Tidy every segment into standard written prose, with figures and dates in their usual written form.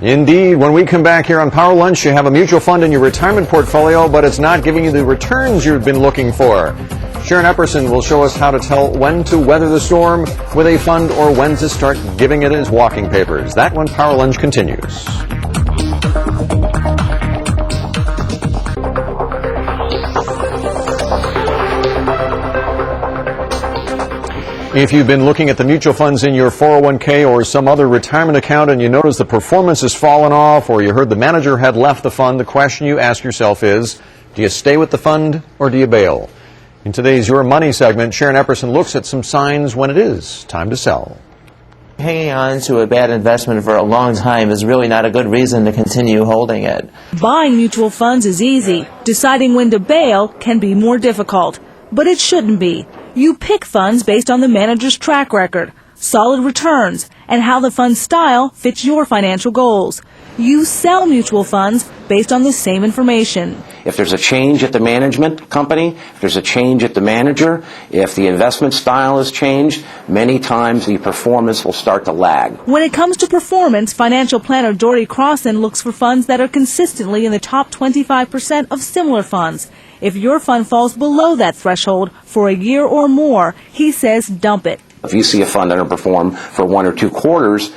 Indeed. When we come back here on Power Lunch, you have a mutual fund in your retirement portfolio, but it's not giving you the returns you've been looking for. Sharon Epperson will show us how to tell when to weather the storm with a fund or when to start giving it its walking papers. That when Power Lunch continues. If you've been looking at the mutual funds in your 401k or some other retirement account and you notice the performance has fallen off, or you heard the manager had left the fund, the question you ask yourself is, do you stay with the fund or do you bail? In today's Your Money segment, Sharon Epperson looks at some signs when it is time to sell. Hanging on to a bad investment for a long time is really not a good reason to continue holding it. Buying mutual funds is easy. Deciding when to bail can be more difficult. But it shouldn't be. You pick funds based on the manager's track record, solid returns, and how the fund's style fits your financial goals. You sell mutual funds based on the same information. If there's a change at the management company, if there's a change at the manager, if the investment style has changed, many times the performance will start to lag. When it comes to performance, financial planner Geordie Crossan looks for funds that are consistently in the top 25% of similar funds. If your fund falls below that threshold for a year or more, he says dump it. If you see a fund underperform for 1 or 2 quarters,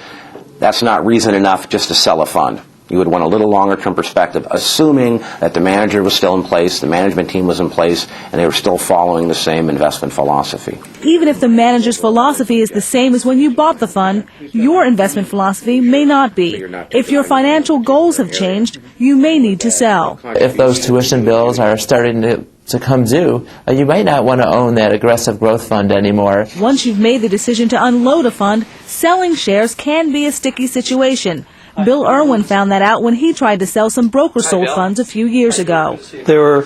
that's not reason enough just to sell a fund. You would want a little longer term perspective, assuming that the manager was still in place, the management team was in place, and they were still following the same investment philosophy. Even if the manager's philosophy is the same as when you bought the fund, your investment philosophy may not be. If your financial goals have changed, you may need to sell. If those tuition bills are starting to come due, you might not want to own that aggressive growth fund anymore. Once you've made the decision to unload a fund, selling shares can be a sticky situation. Bill Irwin found that out when he tried to sell some broker-sold funds a few years ago. There were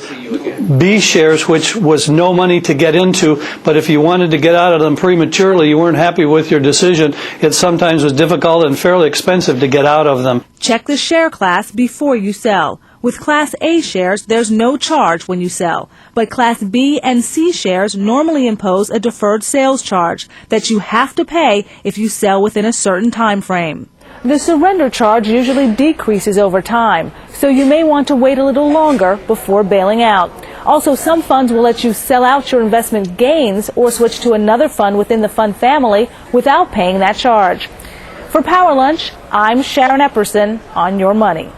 B shares, which was no money to get into, but if you wanted to get out of them prematurely, you weren't happy with your decision, it sometimes was difficult and fairly expensive to get out of them. Check the share class before you sell. With Class A shares, there's no charge when you sell, but Class B and C shares normally impose a deferred sales charge that you have to pay if you sell within a certain time frame. The surrender charge usually decreases over time, so you may want to wait a little longer before bailing out. Also, some funds will let you sell out your investment gains or switch to another fund within the fund family without paying that charge. For Power Lunch, I'm Sharon Epperson on Your Money.